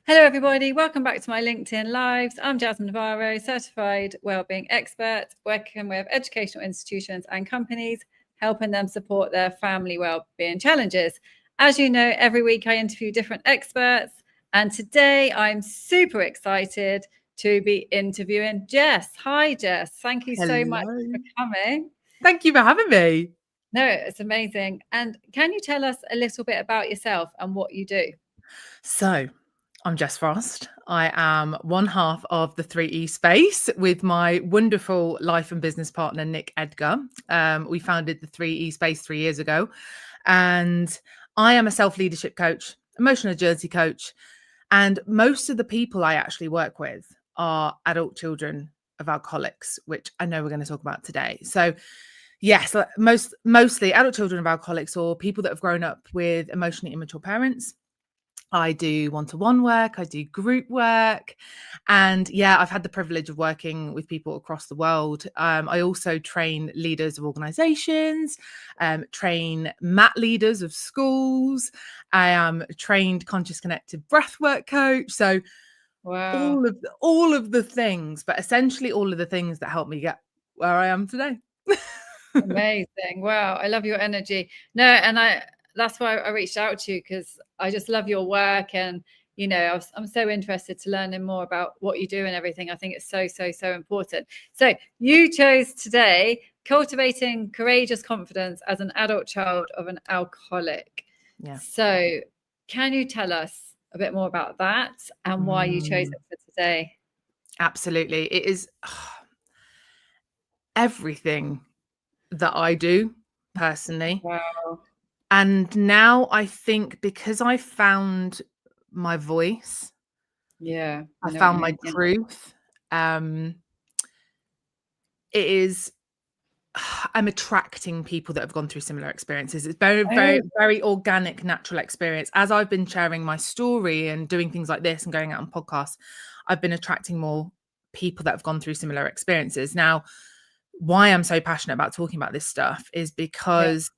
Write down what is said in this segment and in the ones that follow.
Hello, everybody. Welcome back to my LinkedIn Lives. I'm Jasmine Navarro, certified wellbeing expert, working with educational institutions and companies, helping them support their family wellbeing challenges. As you know, every week I interview different experts, and today I'm super excited to be interviewing Jess. Hi, Jess. Thank you so much for coming. Thank you for having me. No, it's amazing. And can you tell us a little bit about yourself and what you do? So, I'm Jess Frost. I am one half of the 3E space with my wonderful life and business partner, Nick Edgar. We founded the 3E space 3 years ago. And I am a self-leadership coach, emotional agility coach. And most of the people I actually work with are adult children of alcoholics, which I know we're going to talk about today. So, yes, mostly adult children of alcoholics or people that have grown up with emotionally immature parents. I do one-to-one work, I do group work, and yeah, I've had the privilege of working with people across the world. I also train leaders of organizations, train MAT leaders of schools. I am a trained conscious connected breathwork coach. So Wow. all of the things, but essentially all of the things that help me get where I am today. Amazing. Wow. I love your energy. No, and that's why I reached out to you, because I just love your work. And, you know, I'm so interested to learning more about what you do and everything. I think it's so important. So you chose today Cultivating Courageous Confidence as an Adult Child of an Alcoholic. Yeah. So can you tell us a bit more about that and why you chose it for today? Absolutely. It is everything that I do personally. Wow. And now I think because I found my voice, Yeah. I know what you found my mean. Yeah. truth. It is, I'm attracting people that have gone through similar experiences. It's very organic, natural experience. As I've been sharing my story and doing things like this and going out on podcasts, I've been attracting more people that have gone through similar experiences. Now, why I'm so passionate about talking about this stuff is because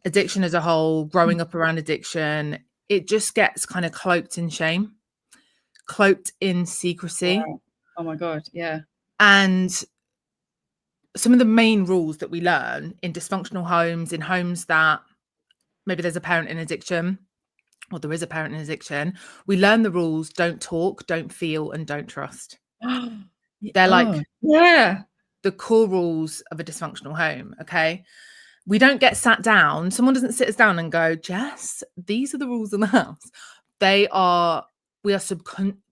addiction as a whole, growing up around addiction, it just gets kind of cloaked in shame, cloaked in secrecy. Wow. Oh my God. Yeah. And some of the main rules that we learn in dysfunctional homes, in homes that maybe there's a parent in addiction or there is a parent in addiction, we learn the rules: don't talk, don't feel, and don't trust. They're like the core rules of a dysfunctional home. Okay. We don't get sat down. Someone doesn't sit us down and go, Jess, these are the rules in the house. We are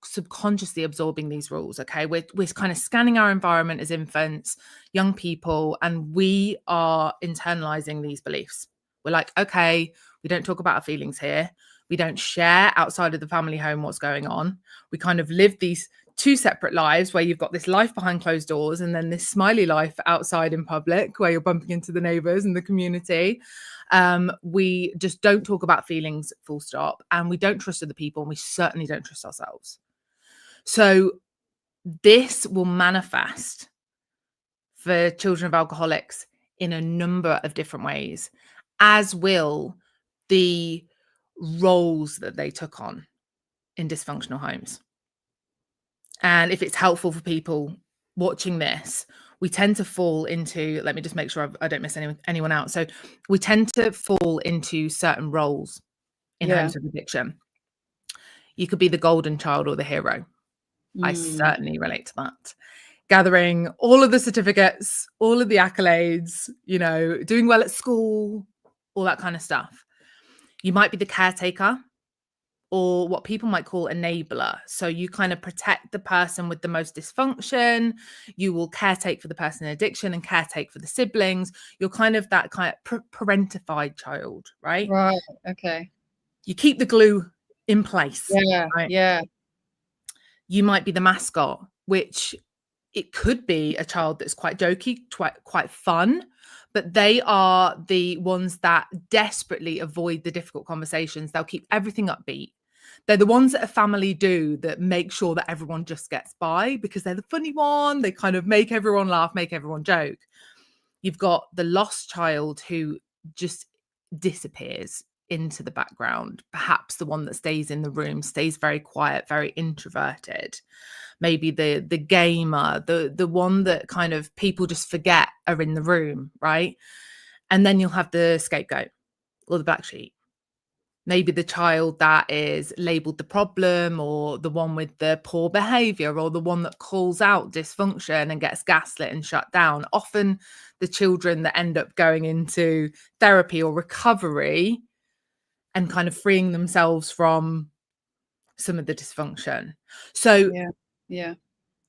subconsciously absorbing these rules. Okay. We're kind of scanning our environment as infants, young people, and we are internalizing these beliefs. We're like, okay, we don't talk about our feelings here. We don't share outside of the family home what's going on. We kind of live these two separate lives where you've got this life behind closed doors and then this smiley life outside in public where you're bumping into the neighbors and the community. We just don't talk about feelings, full stop, and we don't trust other people, and we certainly don't trust ourselves. So this will manifest for children of alcoholics in a number of different ways, as will the roles that they took on in dysfunctional homes. And if it's helpful for people watching this, we tend to fall into, let me just make sure I don't miss anyone out. So we tend to fall into certain roles in homes of addiction. You could be the golden child or the hero. I certainly relate to that. Gathering all of the certificates, all of the accolades, you know, doing well at school, all that kind of stuff. You might be the caretaker, or what people might call enabler. So you kind of protect the person with the most dysfunction. You will caretake for the person in addiction and caretake for the siblings. You're kind of that kind of parentified child, right? Right. Okay. You keep the glue in place. Yeah. Right? Yeah. You might be the mascot, which it could be a child that's quite jokey, quite fun, but they are the ones that desperately avoid the difficult conversations. They'll keep everything upbeat. They're the ones that a family do that make sure that everyone just gets by because they're the funny one. They kind of make everyone laugh, make everyone joke. You've got the lost child who just disappears. into the background. Perhaps the one that stays in the room, stays very quiet, very introverted. Maybe the gamer, the one that kind of people just forget are in the room, right? And then you'll have the scapegoat or the black sheep. Maybe the child that is labeled the problem, or the one with the poor behavior, or the one that calls out dysfunction and gets gaslit and shut down. Often the children that end up going into therapy or recovery and kind of freeing themselves from some of the dysfunction. So yeah,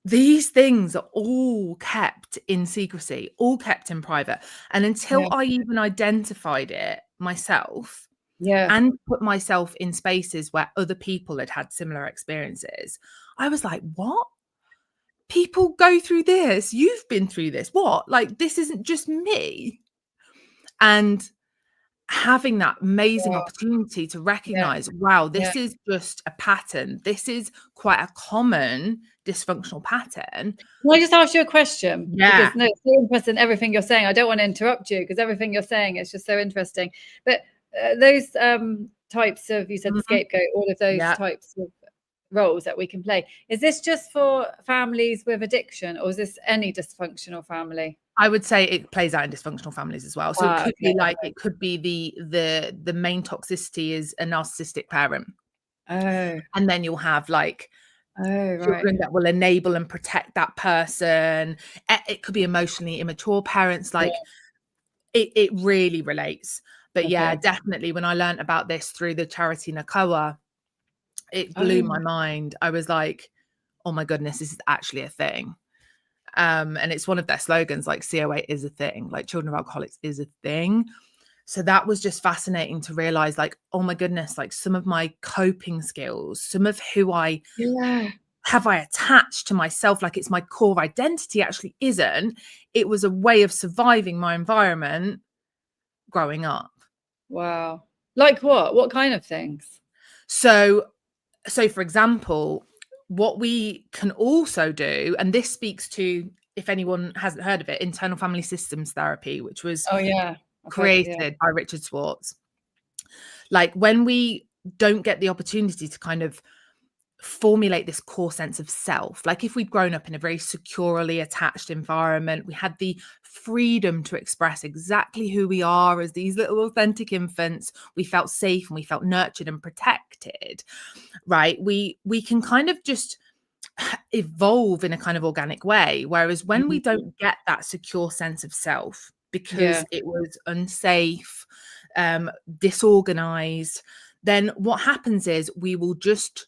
these things are all kept in secrecy, all kept in private. And until I even identified it myself, and put myself in spaces where other people had had similar experiences, I was like, what? People go through this. You've been through this. What? Like, this isn't just me. And having that amazing opportunity to recognize, wow, this is just a pattern. This is quite a common dysfunctional pattern. Can I just ask you a question? Yeah. Because it's so interesting, everything you're saying. I don't want to interrupt you because everything you're saying is just so interesting. But those types of, you said the scapegoat, all of those types of roles that we can play. Is this just for families with addiction, or is this any dysfunctional family? I would say it plays out in dysfunctional families as well. So it could be like, it could be the main toxicity is a narcissistic parent. Oh. And then you'll have like children that will enable and protect that person. It could be emotionally immature parents. Like it really relates. But definitely when I learned about this through the charity NACOA, it blew my mind. I was like, oh my goodness, this is actually a thing. And it's one of their slogans, like COA is a thing, like children of alcoholics is a thing. So that was just fascinating to realize, like, oh my goodness, like some of my coping skills, some of who I have I attached to myself, like it's my core identity, actually isn't. It was a way of surviving my environment growing up. Wow. Like what? What kind of things? So for example, what we can also do, and this speaks to, if anyone hasn't heard of it, internal family systems therapy, which was created by Richard Schwartz. Like when we don't get the opportunity to kind of formulate this core sense of self, like if we'd grown up in a very securely attached environment, we had the freedom to express exactly who we are as these little authentic infants, we felt safe and we felt nurtured and protected, right? We can kind of just evolve in a kind of organic way. Whereas when we don't get that secure sense of self because it was unsafe, disorganized, then what happens is we will just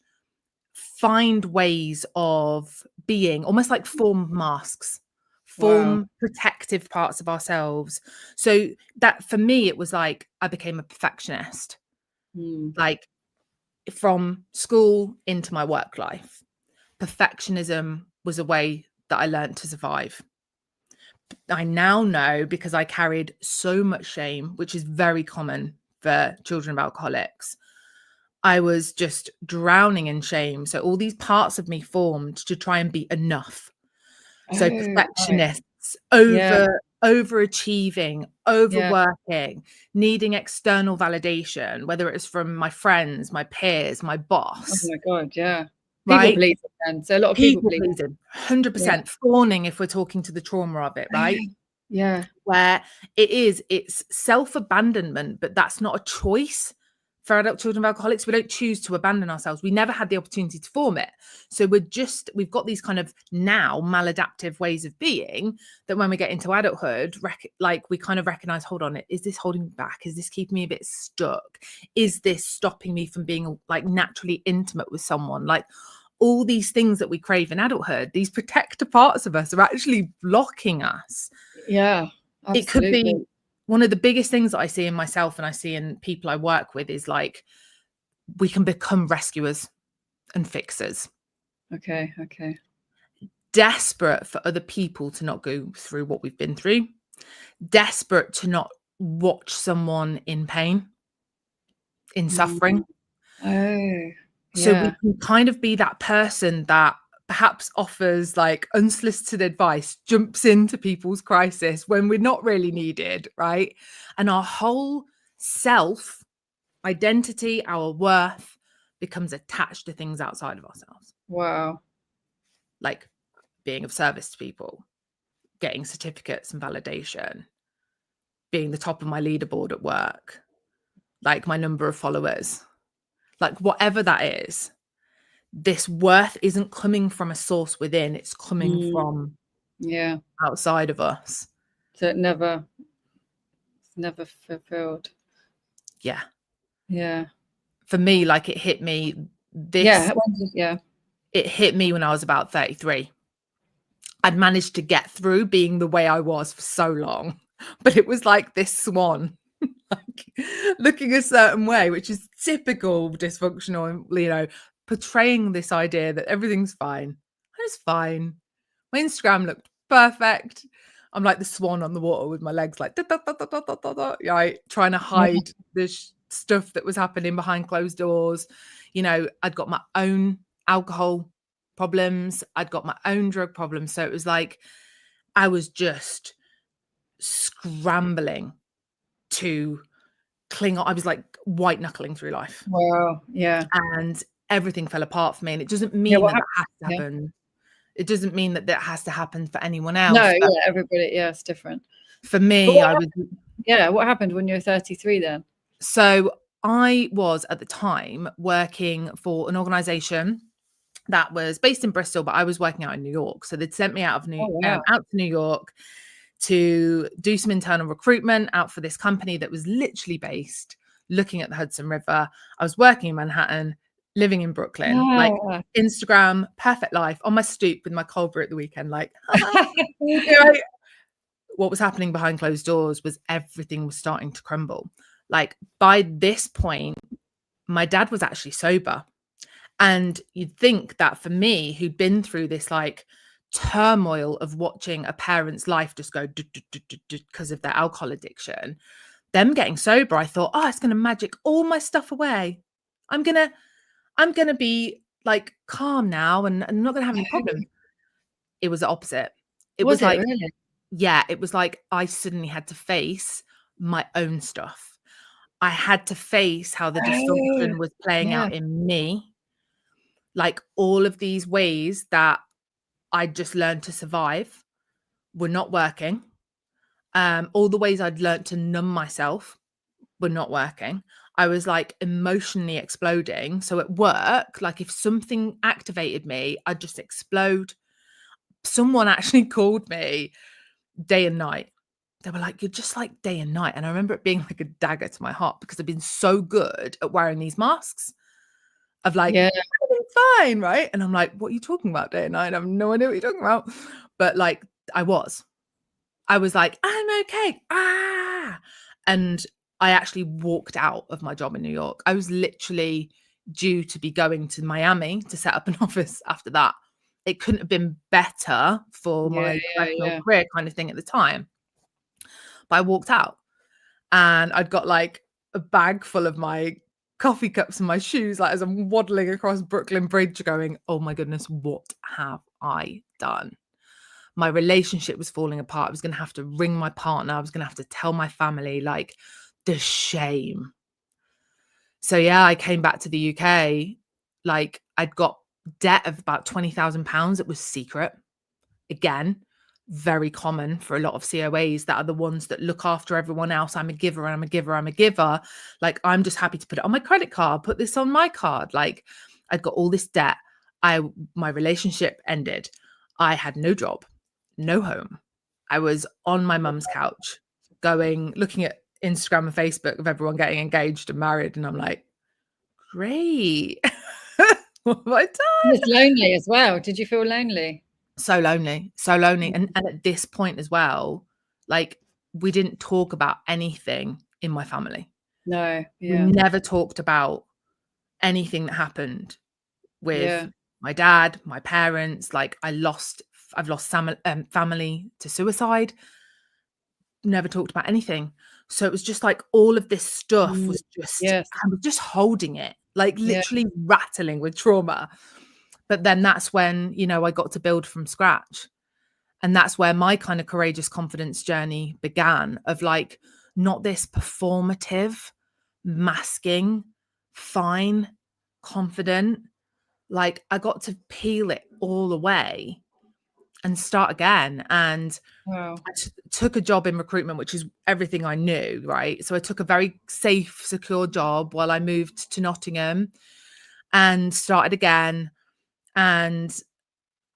find ways of being, almost like form masks, form protective parts of ourselves. So that for me, it was like I became a perfectionist, like from school into my work life. Perfectionism was a way that I learned to survive. I now know, because I carried so much shame, which is very common for children of alcoholics. I was just drowning in shame. So all these parts of me formed to try and be enough. So perfectionists, overachieving, overworking, needing external validation, whether it's from my friends, my peers, my boss. Oh my God, yeah. Right? People pleasing then. So a lot of people pleasing, 100%, fawning if we're talking to the trauma of it, right? Yeah. Where it's self-abandonment, but that's not a choice for adult children of alcoholics. We don't choose to abandon ourselves. We never had the opportunity to form it. So we've got these kind of now maladaptive ways of being that when we get into adulthood, like we kind of recognize, hold on, is this holding me back? Is this keeping me a bit stuck? Is this stopping me from being like naturally intimate with someone? Like all these things that we crave in adulthood, these protector parts of us are actually blocking us. Yeah, absolutely. It could be one of the biggest things that I see in myself and I see in people I work with is like, we can become rescuers and fixers. Okay. Desperate for other people to not go through what we've been through. Desperate to not watch someone in pain, in suffering. So we can kind of be that person that perhaps offers like unsolicited advice, jumps into people's crisis when we're not really needed, right? And our whole self identity, our worth becomes attached to things outside of ourselves. Wow. Like being of service to people, getting certificates and validation, being the top of my leaderboard at work, like my number of followers, like whatever that is, this worth isn't coming from a source within, it's coming from outside of us. So it's never fulfilled. Yeah. For me, like it hit me it hit me when I was about 33. I'd managed to get through being the way I was for so long, but it was like this swan, like looking a certain way, which is typical dysfunctional, you know, portraying this idea that everything's fine. I was fine. My Instagram looked perfect. I'm like the swan on the water with my legs like right, trying to hide the stuff that was happening behind closed doors. You know, I'd got my own alcohol problems. I'd got my own drug problems. So it was like I was just scrambling to cling on. I was like white knuckling through life. Wow. Yeah. And everything fell apart for me. And it doesn't mean that has to happen. It doesn't mean that that has to happen for anyone else. No, everybody, it's different. For me, what happened when you were 33 then? So I was at the time working for an organization that was based in Bristol, but I was working out in New York. So they'd sent me out to New York to do some internal recruitment out for this company that was literally based looking at the Hudson River. I was working in Manhattan, living in Brooklyn, like Instagram, perfect life, on my stoop with my cold brew at the weekend. Like, what was happening behind closed doors was everything was starting to crumble. Like by this point, my dad was actually sober. And you'd think that for me, who'd been through this like turmoil of watching a parent's life just go because of their alcohol addiction, them getting sober, I thought, oh, it's going to magic all my stuff away. I'm going to be like calm now and not going to have any problems. It was the opposite. It was like, really? Yeah, it was like I suddenly had to face my own stuff. I had to face how the dysfunction was playing out in me. Like all of these ways that I just learned to survive were not working. All the ways I'd learned to numb myself were not working. I was like emotionally exploding. So at work, like if something activated me, I'd just explode. Someone actually called me day and night. They were like, you're just like day and night. And I remember it being like a dagger to my heart because I've been so good at wearing these masks of like, everything's fine, right? And I'm like, what are you talking about day and night? I have no idea what you're talking about. But like, I was like, I'm okay. And I actually walked out of my job in New York. I was literally due to be going to Miami to set up an office after that. It couldn't have been better for my professional career kind of thing at the time. But I walked out and I'd got like a bag full of my coffee cups and my shoes, like as I'm waddling across Brooklyn Bridge going, oh my goodness, what have I done? My relationship was falling apart. I was going to have to ring my partner. I was going to have to tell my family, like the shame. So yeah, I came back to the UK. Like I'd got debt of about £20,000. It was secret. Again, very common for a lot of COAs that are the ones that look after everyone else. I'm a giver and I'm a giver. I'm a giver. Like I'm just happy to put it on my credit card, put this on my card. Like I'd got all this debt. My relationship ended. I had no job, no home. I was on my mum's couch looking at Instagram and Facebook of everyone getting engaged and married. And I'm like, great. What have I done? It's lonely as well. Did you feel lonely? So lonely. And at this point as well, like we didn't talk about anything in my family. No. We never talked about anything that happened with my dad, my parents. Like I've lost family to suicide. Never talked about anything. So it was just like all of this stuff was just, I was just holding it, like literally rattling with trauma. But then that's when, you know, I got to build from scratch. And that's where my kind of courageous confidence journey began, of like, not this performative, masking, fine, confident. Like I got to peel it all away and start again. And Wow. I took a job in recruitment, which is everything I knew, right? So I took a very safe, secure job while I moved to Nottingham and started again. And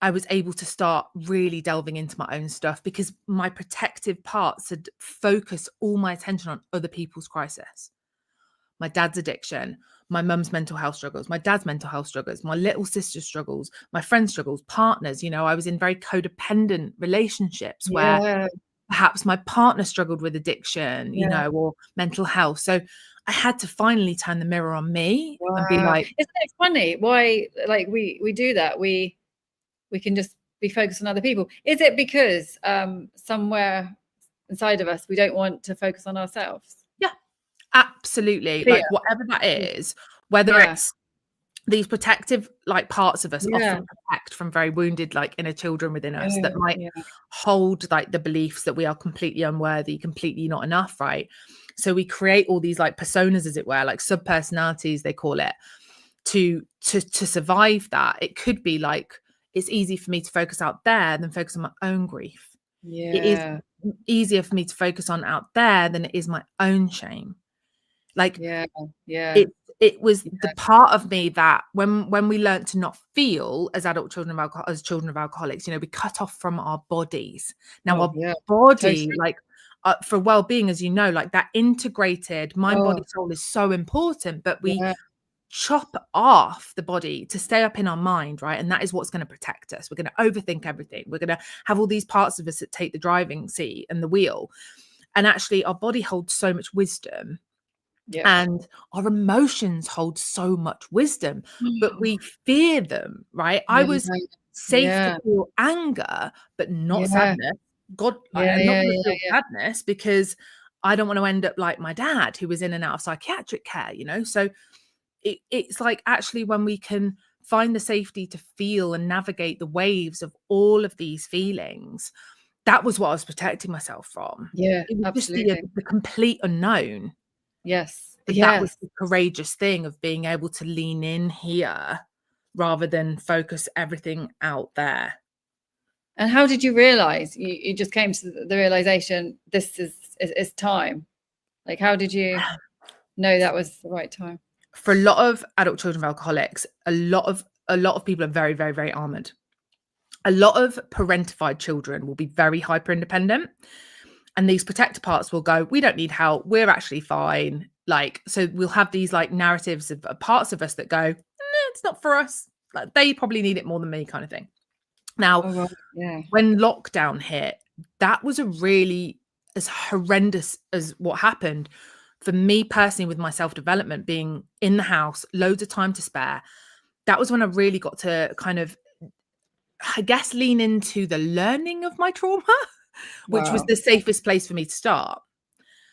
I was able to start really delving into my own stuff because my protective parts had focused all my attention on other people's crisis. My dad's addiction, my mum's mental health struggles, my dad's mental health struggles, my little sister's struggles, my friends' struggles, partners. I was in very codependent relationships where Yeah. perhaps my partner struggled with addiction, Yeah. or mental health. So I had to finally turn the mirror on me and be Wow. like, Isn't it funny why, like, we do that? We can just be focused on other people. Is it because somewhere inside of us we don't want to focus on ourselves? yeah, absolutely. Fear. Like whatever that is, whether Yeah. it's these protective like parts of us Yeah. often protect from very wounded like inner children within us that might Yeah. hold like the beliefs that we are completely unworthy, completely not enough, right? So we create all these like personas, as it were, like subpersonalities they call it, to survive that. It could be like it's easy for me to focus out there than focus on my own grief. It is Yeah. easier for me to focus on out there than it is my own shame. Like Yeah. Yeah. it was the part of me that when we learned to not feel as adult children of as children of alcoholics, we cut off from our bodies. Now Oh, our yeah. body, Totally. like for well-being, as you know, like that integrated mind, body, Oh, soul is so important, but we yeah. chop off the body to stay up in our mind, right? And that is what's going to protect us. We're going to overthink everything. We're going to have all these parts of us that take the driving seat and the wheel. And actually our body holds so much wisdom. Yeah. And our emotions hold so much wisdom, but we fear them, right? I was Yeah. safe to Yeah. feel anger, but not Yeah. sadness. God, Yeah. I'm not Yeah. going to Yeah. feel sadness because I don't want to end up like my dad, who was in and out of psychiatric care, So it's like actually when we can find the safety to feel and navigate the waves of all of these feelings, that was what I was protecting myself from. Yeah. It was just Absolutely. the complete unknown. Yes. But that was Yes. the courageous thing of being able to lean in here rather than focus everything out there. And how did you realize you just came to the realization this is time? Like, how did you know that was the right time? For a lot of adult children of alcoholics, a lot of people are very, very, very armored. A lot of parentified children will be very hyper independent. And these protector parts will go, we don't need help. We're actually fine. Like, so we'll have these like narratives of parts of us that go, it's not for us. Like, they probably need it more than me, kind of thing. Now, Oh, right. Yeah. when lockdown hit, that was a really as horrendous as what happened for me personally with my self-development, being in the house, loads of time to spare. That was when I really got to kind of, I guess, lean into the learning of my trauma, which was Wow. the safest place for me to start.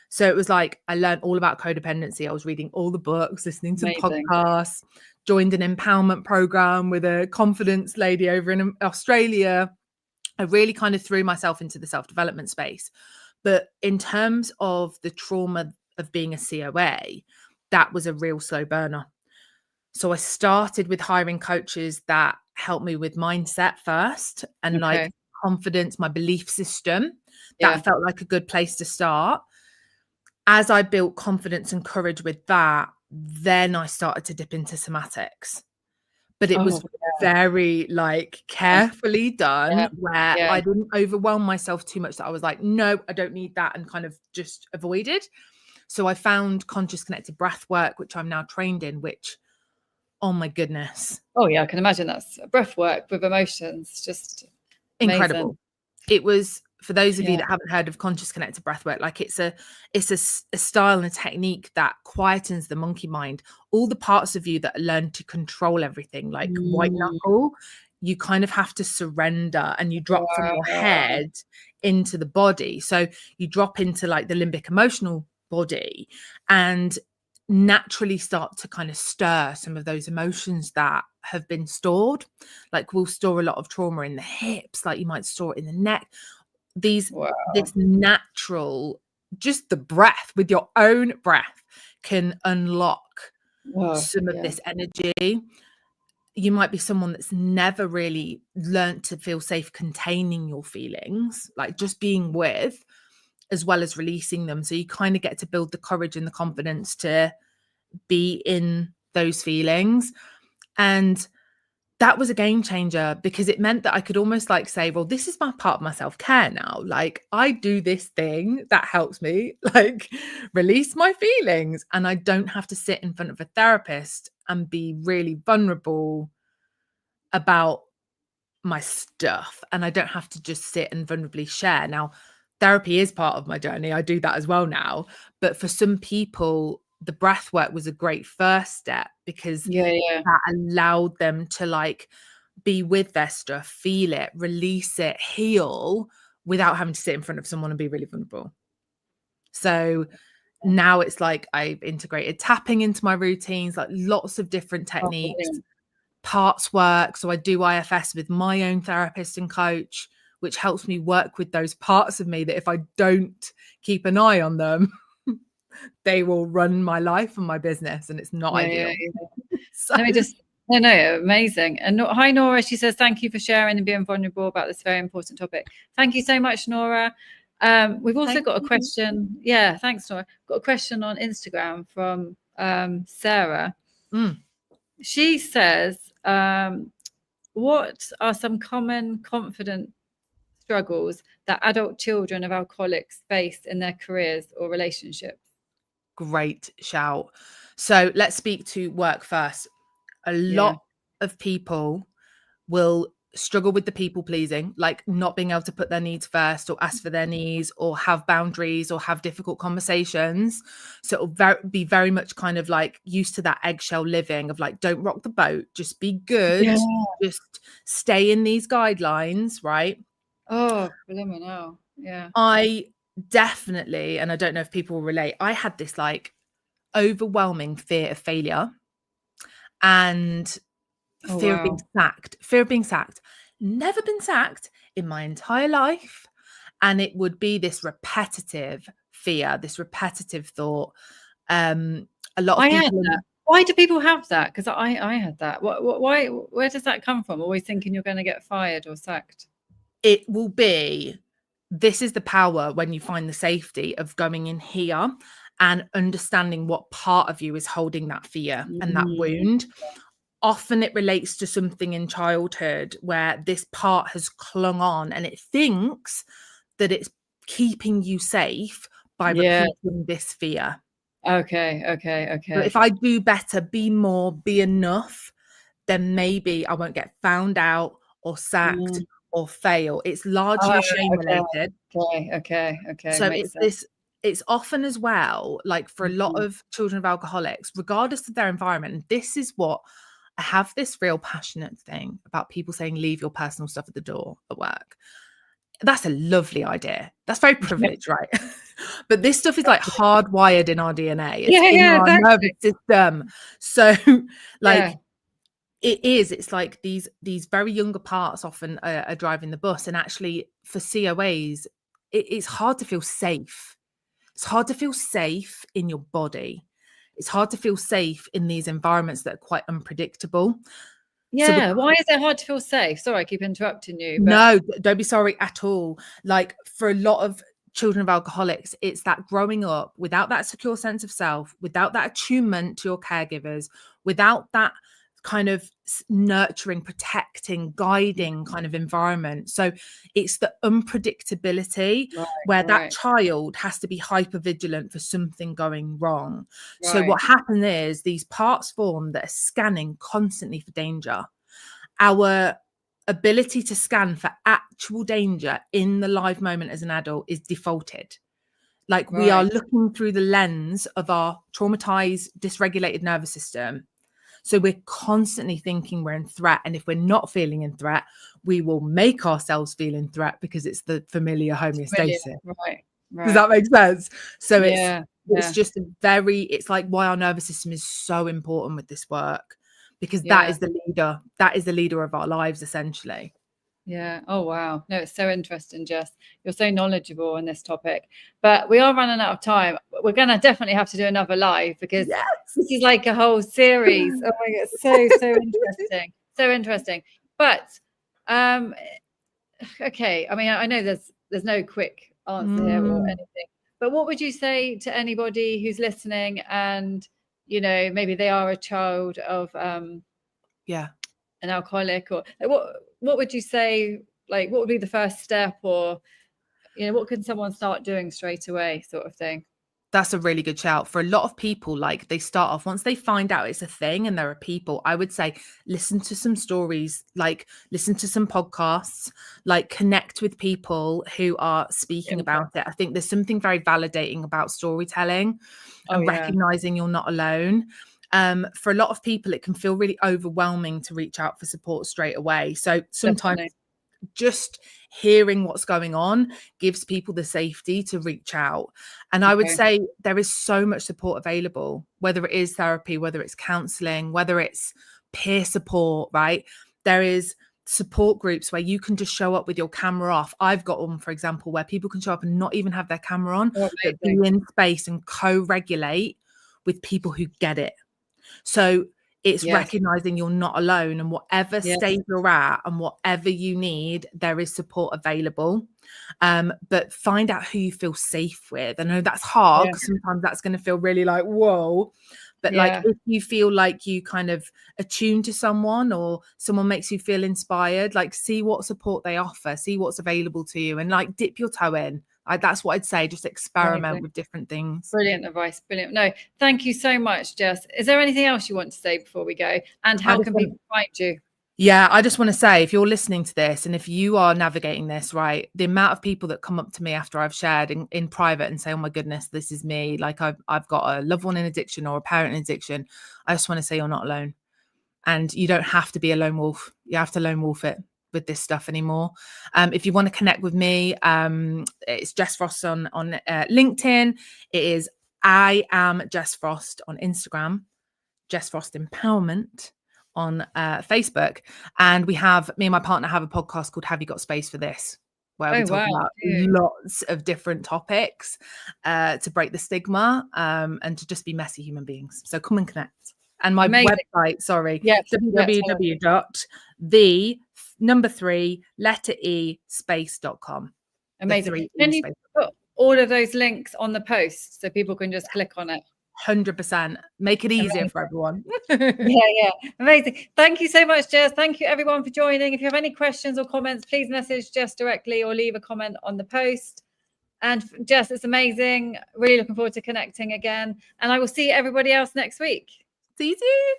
So it was like I learned all about codependency. I was reading all the books, listening to Amazing. podcasts, joined an empowerment program with a confidence lady over in Australia. I really kind of threw myself into the self-development space. But in terms of the trauma of being a COA, that was a real slow burner. So I started with hiring coaches that helped me with mindset first and like Okay. confidence, my belief system. Yeah. That felt like a good place to start. As I built confidence and courage with that, then I started to dip into somatics. But it was Oh, very like yeah. carefully Yeah. done where Yeah. I didn't overwhelm myself too much that I was like, no, I don't need that, and kind of just avoided. So I found conscious connected breath work, which I'm now trained in, which, oh my goodness, Oh, yeah. I can imagine that's breath work with emotions. Just amazing. incredible. It was, for those of you Yeah. that haven't heard of conscious connected breathwork, like it's a style and a technique that quietens the monkey mind, all the parts of you that learn to control everything, like white Mm. knuckle. You kind of have to surrender and you drop from your Wow. head into the body. So you drop into like the limbic emotional body and naturally start to kind of stir some of those emotions that have been stored. Like we'll store a lot of trauma in the hips, like you might store it in the neck. This Wow. natural, just the breath, with your own breath, can unlock some of yeah. this energy. You might be someone that's never really learned to feel safe containing your feelings, like just being with, as well as releasing them. So you kind of get to build the courage and the confidence to be in those feelings. And that was a game changer, because it meant that I could almost like say, well, this is my part of my self-care now. Like, I do this thing that helps me like release my feelings, and I don't have to sit in front of a therapist and be really vulnerable about my stuff. And I don't have to just sit and vulnerably share. Now, therapy is part of my journey. I do that as well now. But for some people, the breath work was a great first step, because that allowed them to like be with their stuff, feel it, release it, heal, without having to sit in front of someone and be really vulnerable. So now it's like I've integrated tapping into my routines, like lots of different techniques, parts work. So I do IFS with my own therapist and coach, which helps me work with those parts of me that if I don't keep an eye on them, they will run my life and my business, and it's not ideal. So let me just amazing. And hi Nora, she says thank you for sharing and being vulnerable about this very important topic. Thank you so much, Nora. We've also got a question. Yeah, thanks, Nora. Got a question on Instagram from Sarah. She says, what are some common confident struggles that adult children of alcoholics face in their careers or relationships? Great shout. So let's speak to work first. A lot of people will struggle with the people pleasing, like not being able to put their needs first, or ask for their needs, or have boundaries, or have difficult conversations. So it'll be very much kind of like used to that eggshell living of like, don't rock the boat, just be good, just stay in these guidelines, right? Oh, phenomenal. Yeah. I definitely, and I don't know if people will relate, I had this like overwhelming fear of failure and fear of being sacked. Never been sacked in my entire life. And it would be this repetitive fear, this repetitive thought. A lot of people. Why do people have that? Because I had that. Why? Where does that come from? Always thinking you're going to get fired or sacked. It will be, this is the power when you find the safety of going in here and understanding what part of you is holding that fear and that wound. Often it relates to something in childhood where this part has clung on and it thinks that it's keeping you safe by repeating this fear. Okay. But if I do better, be more, be enough, then maybe I won't get found out or sacked or fail. It's largely shame related. Okay. So it's often as well, like for a lot of children of alcoholics, regardless of their environment, and this is what I have this real passionate thing about people saying, leave your personal stuff at the door at work. That's a lovely idea. That's very privileged, right? But this stuff is like hardwired in our DNA. It's in our nervous system. So like it's like these very younger parts often are driving the bus. And actually for COAs, it's hard to feel safe. It's hard to feel safe in your body. It's hard to feel safe in these environments that are quite unpredictable. Yeah. So why is it hard to feel safe? Sorry, I keep interrupting you. But no, don't be sorry at all. Like for a lot of children of alcoholics, it's that growing up without that secure sense of self, without that attunement to your caregivers, without that kind of nurturing, protecting, guiding kind of environment. So it's the unpredictability where that child has to be hyper vigilant for something going wrong. So what happens is these parts form that are scanning constantly for danger. Our ability to scan for actual danger in the live moment as an adult is defaulted. Like we are looking through the lens of our traumatized, dysregulated nervous system. So we're constantly thinking we're in threat. And if we're not feeling in threat, we will make ourselves feel in threat because it's the familiar homeostasis. Does that make sense? So it's just it's like why our nervous system is so important with this work, because that is the leader. That is the leader of our lives, essentially. Yeah. Oh, wow. No, it's so interesting, Jess. You're so knowledgeable on this topic. But we are running out of time. We're going to definitely have to do another live because Yes. this is like a whole series. Oh my God, so interesting. So interesting. But okay, I mean, I know there's no quick answer here or anything. But what would you say to anybody who's listening and, you know, maybe they are a child of an alcoholic, or like, what would you say, like what would be the first step, or, you know, what can someone start doing straight away, sort of thing? That's a really good shout. For a lot of people, like they start off, once they find out it's a thing and there are people, I would say listen to some stories, like listen to some podcasts, like connect with people who are speaking about it. I think there's something very validating about storytelling and recognizing you're not alone. For a lot of people, it can feel really overwhelming to reach out for support straight away. So sometimes just hearing what's going on gives people the safety to reach out. And I would say there is so much support available, whether it is therapy, whether it's counseling, whether it's peer support, right? There is support groups where you can just show up with your camera off. I've got one, for example, where people can show up and not even have their camera on, but be in space and co-regulate with people who get it. So it's recognizing you're not alone, and whatever state you're at and whatever you need, there is support available. But find out who you feel safe with. I know that's hard because sometimes that's going to feel really like, whoa. But like if you feel like you kind of attune to someone or someone makes you feel inspired, like see what support they offer, see what's available to you, and like dip your toe in. That's what I'd say. Just experiment with different things. Brilliant advice. Brilliant. No, thank you so much, Jess. Is there anything else you want to say before we go? And how can people find you? Yeah, I just want to say, if you're listening to this and if you are navigating this, right, the amount of people that come up to me after I've shared in private and say, oh my goodness, this is me. Like I've got a loved one in addiction or a parent in addiction. I just want to say you're not alone. And you don't have to be a lone wolf. You have to lone wolf it with this stuff anymore. If you want to connect with me, it's Jess Frost on LinkedIn. It is I am Jess Frost on Instagram, Jess Frost Empowerment on Facebook. And me and my partner have a podcast called Have You Got Space for This? Where we talk about lots of different topics to break the stigma and to just be messy human beings. So come and connect. And my website, www.the3space.com. Amazing. Can you put all of those links on the post so people can just click on it? 100%. Make it easier for everyone. Amazing. Thank you so much, Jess. Thank you everyone for joining. If you have any questions or comments, please message Jess directly or leave a comment on the post. And Jess, it's amazing. Really looking forward to connecting again. And I will see everybody else next week. See you.